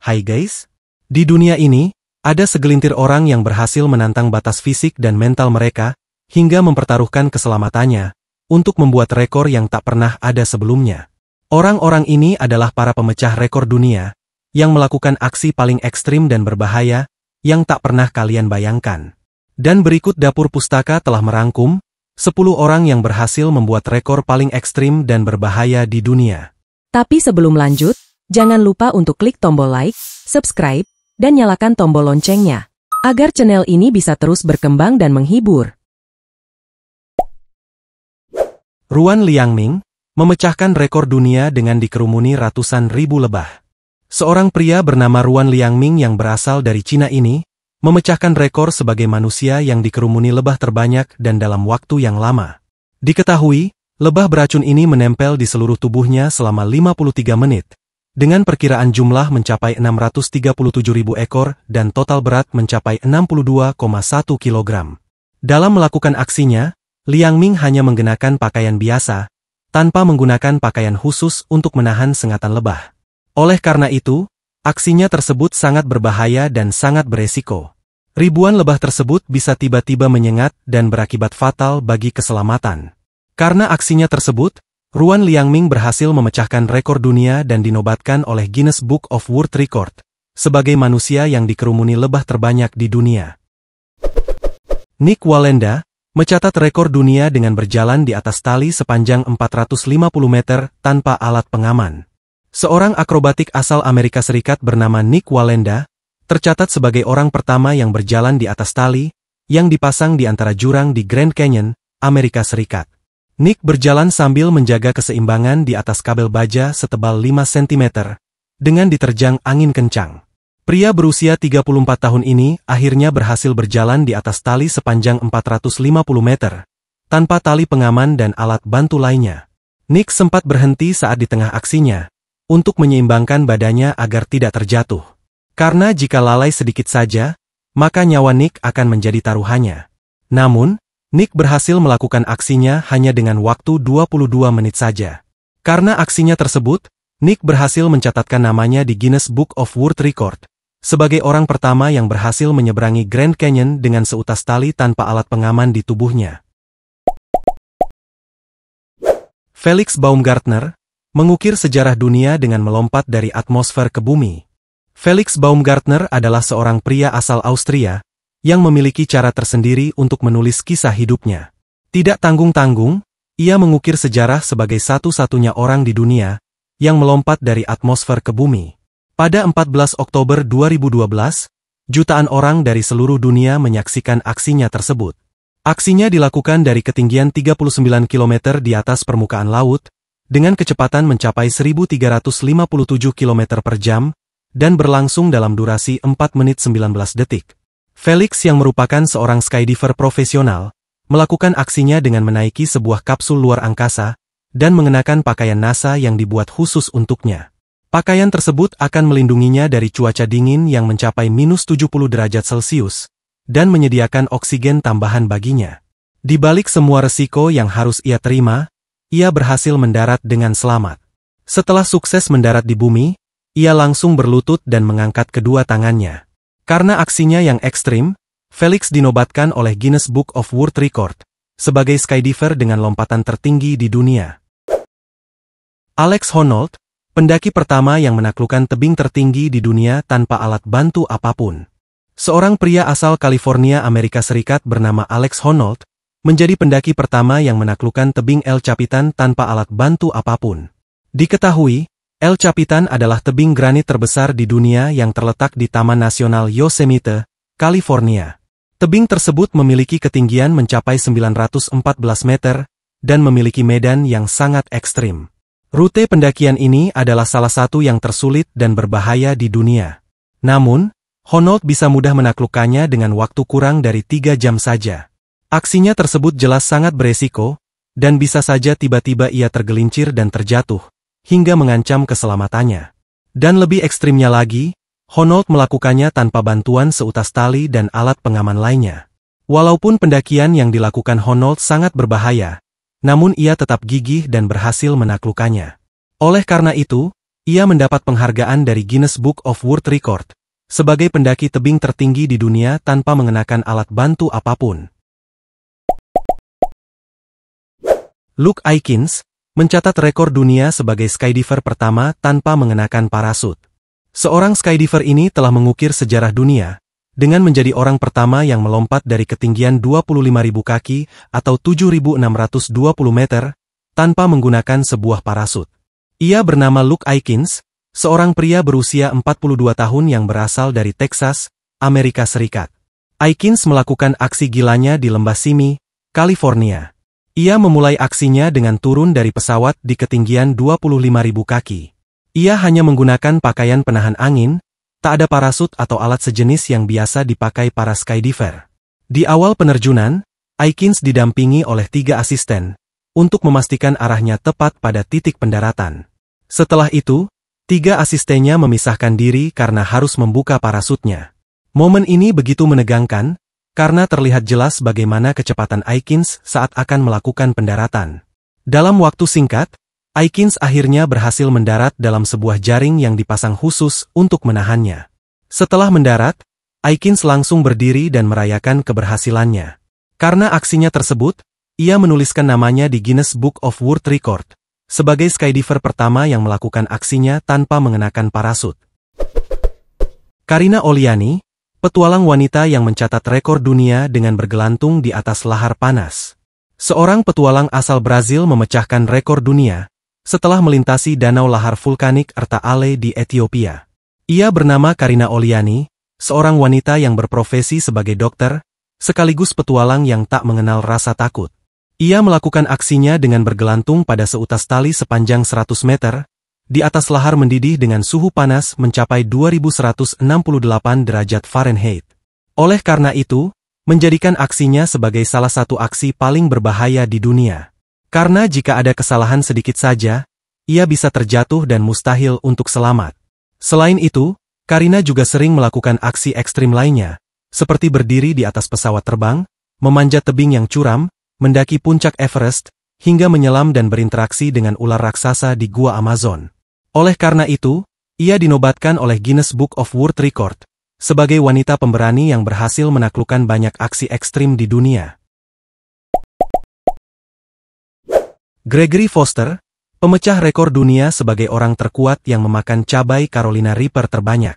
Hai guys, di dunia ini, ada segelintir orang yang berhasil menantang batas fisik dan mental mereka, hingga mempertaruhkan keselamatannya, untuk membuat rekor yang tak pernah ada sebelumnya. Orang-orang ini adalah para pemecah rekor dunia, yang melakukan aksi paling ekstrim dan berbahaya, yang tak pernah kalian bayangkan. Dan berikut Dapur Pustaka telah merangkum 10 orang yang berhasil membuat rekor paling ekstrim dan berbahaya di dunia. Tapi sebelum lanjut, jangan lupa untuk klik tombol like, subscribe, dan nyalakan tombol loncengnya, agar channel ini bisa terus berkembang dan menghibur. Ruan Liangming memecahkan rekor dunia dengan dikerumuni ratusan ribu lebah. Seorang pria bernama Ruan Liangming yang berasal dari Cina ini, memecahkan rekor sebagai manusia yang dikerumuni lebah terbanyak dan dalam waktu yang lama. Diketahui, lebah beracun ini menempel di seluruh tubuhnya selama 53 menit, dengan perkiraan jumlah mencapai 637.000 ekor dan total berat mencapai 62,1 kg. Dalam melakukan aksinya, Liangming hanya menggunakan pakaian biasa, tanpa menggunakan pakaian khusus untuk menahan sengatan lebah. Oleh karena itu, aksinya tersebut sangat berbahaya dan sangat beresiko. Ribuan lebah tersebut bisa tiba-tiba menyengat dan berakibat fatal bagi keselamatan. Karena aksinya tersebut, Ruan Liangming berhasil memecahkan rekor dunia dan dinobatkan oleh Guinness Book of World Record sebagai manusia yang dikerumuni lebah terbanyak di dunia. Nick Wallenda mencatat rekor dunia dengan berjalan di atas tali sepanjang 450 meter tanpa alat pengaman. Seorang akrobatik asal Amerika Serikat bernama Nick Wallenda tercatat sebagai orang pertama yang berjalan di atas tali yang dipasang di antara jurang di Grand Canyon, Amerika Serikat. Nick berjalan sambil menjaga keseimbangan di atas kabel baja setebal 5 cm dengan diterjang angin kencang. Pria berusia 34 tahun ini akhirnya berhasil berjalan di atas tali sepanjang 450 meter tanpa tali pengaman dan alat bantu lainnya. Nick sempat berhenti saat di tengah aksinya untuk menyeimbangkan badannya agar tidak terjatuh. Karena jika lalai sedikit saja, maka nyawa Nick akan menjadi taruhannya. Namun, Nick berhasil melakukan aksinya hanya dengan waktu 22 menit saja. Karena aksinya tersebut, Nick berhasil mencatatkan namanya di Guinness Book of World Record sebagai orang pertama yang berhasil menyeberangi Grand Canyon dengan seutas tali tanpa alat pengaman di tubuhnya. Felix Baumgartner mengukir sejarah dunia dengan melompat dari atmosfer ke bumi. Felix Baumgartner adalah seorang pria asal Austria yang memiliki cara tersendiri untuk menulis kisah hidupnya. Tidak tanggung-tanggung, ia mengukir sejarah sebagai satu-satunya orang di dunia yang melompat dari atmosfer ke bumi. Pada 14 Oktober 2012, jutaan orang dari seluruh dunia menyaksikan aksinya tersebut. Aksinya dilakukan dari ketinggian 39 km di atas permukaan laut, dengan kecepatan mencapai 1.357 km per jam, dan berlangsung dalam durasi 4 menit 19 detik. Felix yang merupakan seorang skydiver profesional, melakukan aksinya dengan menaiki sebuah kapsul luar angkasa, dan mengenakan pakaian NASA yang dibuat khusus untuknya. Pakaian tersebut akan melindunginya dari cuaca dingin yang mencapai minus 70 derajat Celcius, dan menyediakan oksigen tambahan baginya. Di balik semua resiko yang harus ia terima, ia berhasil mendarat dengan selamat. Setelah sukses mendarat di bumi, ia langsung berlutut dan mengangkat kedua tangannya. Karena aksinya yang ekstrim, Felix dinobatkan oleh Guinness Book of World Record sebagai skydiver dengan lompatan tertinggi di dunia. Alex Honnold, pendaki pertama yang menaklukkan tebing tertinggi di dunia tanpa alat bantu apapun. Seorang pria asal California, Amerika Serikat bernama Alex Honnold, menjadi pendaki pertama yang menaklukkan tebing El Capitan tanpa alat bantu apapun. Diketahui, El Capitan adalah tebing granit terbesar di dunia yang terletak di Taman Nasional Yosemite, California. Tebing tersebut memiliki ketinggian mencapai 914 meter, dan memiliki medan yang sangat ekstrim. Rute pendakian ini adalah salah satu yang tersulit dan berbahaya di dunia. Namun, Honnold bisa mudah menaklukkannya dengan waktu kurang dari 3 jam saja. Aksinya tersebut jelas sangat beresiko, dan bisa saja tiba-tiba ia tergelincir dan terjatuh, hingga mengancam keselamatannya. Dan lebih ekstrimnya lagi, Honnold melakukannya tanpa bantuan seutas tali dan alat pengaman lainnya. Walaupun pendakian yang dilakukan Honnold sangat berbahaya, namun ia tetap gigih dan berhasil menaklukkannya. Oleh karena itu, ia mendapat penghargaan dari Guinness Book of World Record sebagai pendaki tebing tertinggi di dunia tanpa mengenakan alat bantu apapun. Luke Aikins mencatat rekor dunia sebagai skydiver pertama tanpa mengenakan parasut. Seorang skydiver ini telah mengukir sejarah dunia dengan menjadi orang pertama yang melompat dari ketinggian 25.000 kaki atau 7.620 meter tanpa menggunakan sebuah parasut. Ia bernama Luke Aikins, seorang pria berusia 42 tahun yang berasal dari Texas, Amerika Serikat. Aikins melakukan aksi gilanya di lembah Simi, California. Ia memulai aksinya dengan turun dari pesawat di ketinggian 25.000 kaki. Ia hanya menggunakan pakaian penahan angin, tak ada parasut atau alat sejenis yang biasa dipakai para skydiver. Di awal penerjunan, Aikins didampingi oleh 3 asisten untuk memastikan arahnya tepat pada titik pendaratan. Setelah itu, 3 asistennya memisahkan diri karena harus membuka parasutnya. Momen ini begitu menegangkan, karena terlihat jelas bagaimana kecepatan Aikins saat akan melakukan pendaratan. Dalam waktu singkat, Aikins akhirnya berhasil mendarat dalam sebuah jaring yang dipasang khusus untuk menahannya. Setelah mendarat, Aikins langsung berdiri dan merayakan keberhasilannya. Karena aksinya tersebut, ia menuliskan namanya di Guinness Book of World Record sebagai skydiver pertama yang melakukan aksinya tanpa mengenakan parasut. Karina Oliani, petualang wanita yang mencatat rekor dunia dengan bergelantung di atas lahar panas. Seorang petualang asal Brazil memecahkan rekor dunia setelah melintasi danau lahar vulkanik Erta Ale di Ethiopia. Ia bernama Karina Oliani, seorang wanita yang berprofesi sebagai dokter, sekaligus petualang yang tak mengenal rasa takut. Ia melakukan aksinya dengan bergelantung pada seutas tali sepanjang 100 meter, di atas lahar mendidih dengan suhu panas mencapai 2168 derajat Fahrenheit. Oleh karena itu, menjadikan aksinya sebagai salah satu aksi paling berbahaya di dunia. Karena jika ada kesalahan sedikit saja, ia bisa terjatuh dan mustahil untuk selamat. Selain itu, Karina juga sering melakukan aksi ekstrim lainnya, seperti berdiri di atas pesawat terbang, memanjat tebing yang curam, mendaki puncak Everest, hingga menyelam dan berinteraksi dengan ular raksasa di Gua Amazon. Oleh karena itu, ia dinobatkan oleh Guinness Book of World Record sebagai wanita pemberani yang berhasil menaklukkan banyak aksi ekstrim di dunia. Gregory Foster, pemecah rekor dunia sebagai orang terkuat yang memakan cabai Carolina Reaper terbanyak.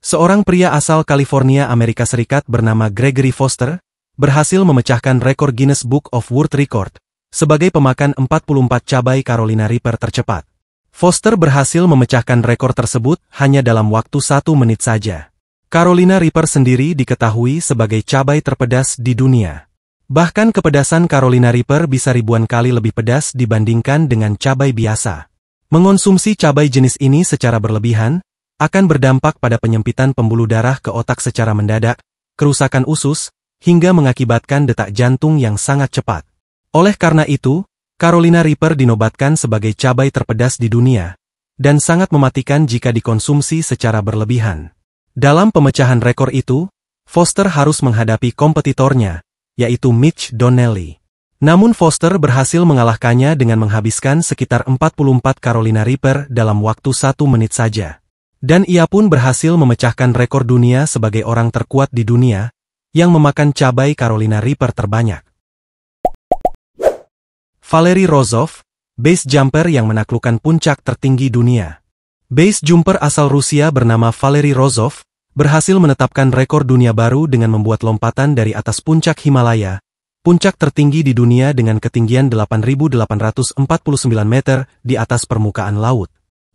Seorang pria asal California, Amerika Serikat bernama Gregory Foster, berhasil memecahkan rekor Guinness Book of World Record sebagai pemakan 44 cabai Carolina Reaper tercepat. Foster berhasil memecahkan rekor tersebut hanya dalam waktu 1 menit saja. Carolina Reaper sendiri diketahui sebagai cabai terpedas di dunia. Bahkan kepedasan Carolina Reaper bisa ribuan kali lebih pedas dibandingkan dengan cabai biasa. Mengonsumsi cabai jenis ini secara berlebihan akan berdampak pada penyempitan pembuluh darah ke otak secara mendadak, kerusakan usus, hingga mengakibatkan detak jantung yang sangat cepat. Oleh karena itu, Carolina Reaper dinobatkan sebagai cabai terpedas di dunia, dan sangat mematikan jika dikonsumsi secara berlebihan. Dalam pemecahan rekor itu, Foster harus menghadapi kompetitornya, yaitu Mitch Donnelly. Namun Foster berhasil mengalahkannya dengan menghabiskan sekitar 44 Carolina Reaper dalam waktu 1 menit saja. Dan ia pun berhasil memecahkan rekor dunia sebagai orang terkuat di dunia, yang memakan cabai Carolina Reaper terbanyak. Valery Rozov, base jumper yang menaklukkan puncak tertinggi dunia. Base jumper asal Rusia bernama Valery Rozov, berhasil menetapkan rekor dunia baru dengan membuat lompatan dari atas puncak Himalaya, puncak tertinggi di dunia dengan ketinggian 8.849 meter di atas permukaan laut.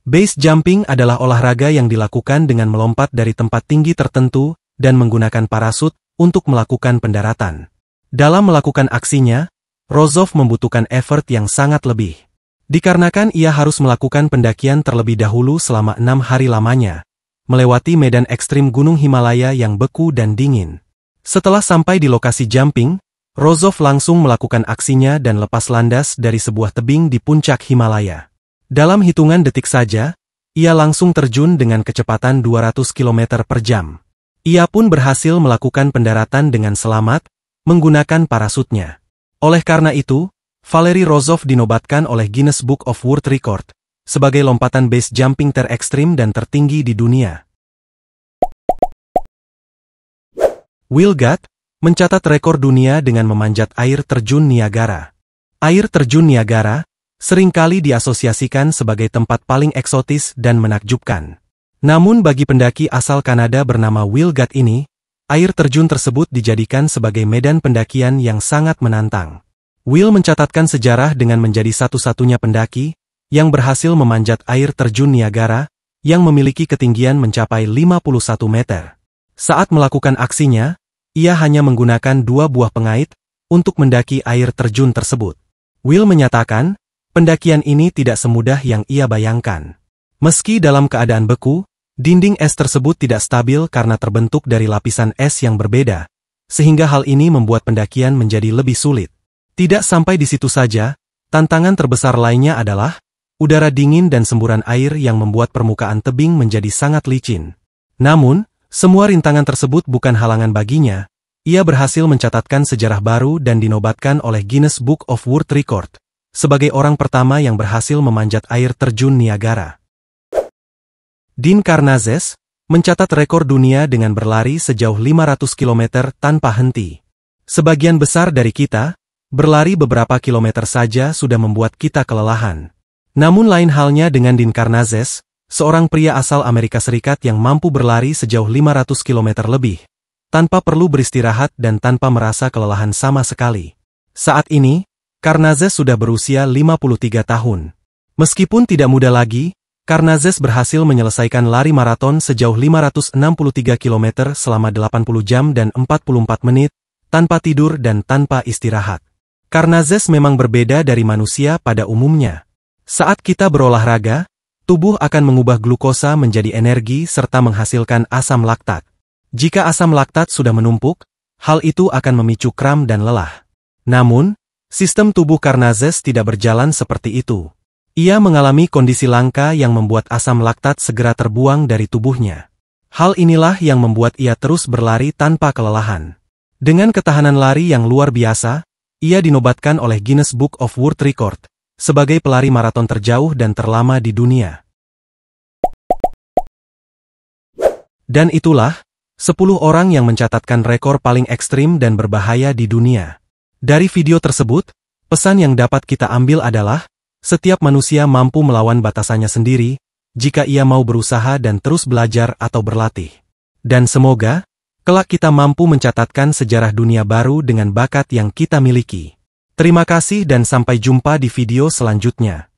Base jumping adalah olahraga yang dilakukan dengan melompat dari tempat tinggi tertentu dan menggunakan parasut untuk melakukan pendaratan. Dalam melakukan aksinya, Rozov membutuhkan effort yang sangat lebih. Dikarenakan ia harus melakukan pendakian terlebih dahulu selama 6 hari lamanya, melewati medan ekstrim Gunung Himalaya yang beku dan dingin. Setelah sampai di lokasi jumping, Rozov langsung melakukan aksinya dan lepas landas dari sebuah tebing di puncak Himalaya. Dalam hitungan detik saja, ia langsung terjun dengan kecepatan 200 km per jam. Ia pun berhasil melakukan pendaratan dengan selamat, menggunakan parasutnya. Oleh karena itu, Valery Rozov dinobatkan oleh Guinness Book of World Record sebagai lompatan base jumping terekstrim dan tertinggi di dunia. Will Gadd mencatat rekor dunia dengan memanjat air terjun Niagara. Air terjun Niagara seringkali diasosiasikan sebagai tempat paling eksotis dan menakjubkan. Namun bagi pendaki asal Kanada bernama Will Gadd ini, air terjun tersebut dijadikan sebagai medan pendakian yang sangat menantang. Will mencatatkan sejarah dengan menjadi satu-satunya pendaki yang berhasil memanjat air terjun Niagara yang memiliki ketinggian mencapai 51 meter. Saat melakukan aksinya, ia hanya menggunakan 2 buah pengait untuk mendaki air terjun tersebut. Will menyatakan, pendakian ini tidak semudah yang ia bayangkan. Meski dalam keadaan beku, dinding es tersebut tidak stabil karena terbentuk dari lapisan es yang berbeda, sehingga hal ini membuat pendakian menjadi lebih sulit. Tidak sampai di situ saja, tantangan terbesar lainnya adalah udara dingin dan semburan air yang membuat permukaan tebing menjadi sangat licin. Namun, semua rintangan tersebut bukan halangan baginya. Ia berhasil mencatatkan sejarah baru dan dinobatkan oleh Guinness Book of World Record sebagai orang pertama yang berhasil memanjat air terjun Niagara. Dean Karnazes mencatat rekor dunia dengan berlari sejauh 500 km tanpa henti. Sebagian besar dari kita, berlari beberapa kilometer saja sudah membuat kita kelelahan. Namun lain halnya dengan Dean Karnazes, seorang pria asal Amerika Serikat yang mampu berlari sejauh 500 km lebih, tanpa perlu beristirahat dan tanpa merasa kelelahan sama sekali. Saat ini, Karnazes sudah berusia 53 tahun. Meskipun tidak muda lagi, Karnazes berhasil menyelesaikan lari maraton sejauh 563 km selama 80 jam dan 44 menit, tanpa tidur dan tanpa istirahat. Karnazes memang berbeda dari manusia pada umumnya. Saat kita berolahraga, tubuh akan mengubah glukosa menjadi energi serta menghasilkan asam laktat. Jika asam laktat sudah menumpuk, hal itu akan memicu kram dan lelah. Namun, sistem tubuh Karnazes tidak berjalan seperti itu. Ia mengalami kondisi langka yang membuat asam laktat segera terbuang dari tubuhnya. Hal inilah yang membuat ia terus berlari tanpa kelelahan. Dengan ketahanan lari yang luar biasa, ia dinobatkan oleh Guinness Book of World Record sebagai pelari maraton terjauh dan terlama di dunia. Dan itulah 10 orang yang mencatatkan rekor paling ekstrim dan berbahaya di dunia. Dari video tersebut, pesan yang dapat kita ambil adalah, setiap manusia mampu melawan batasannya sendiri, jika ia mau berusaha dan terus belajar atau berlatih. Dan semoga, kelak kita mampu mencatatkan sejarah dunia baru dengan bakat yang kita miliki. Terima kasih dan sampai jumpa di video selanjutnya.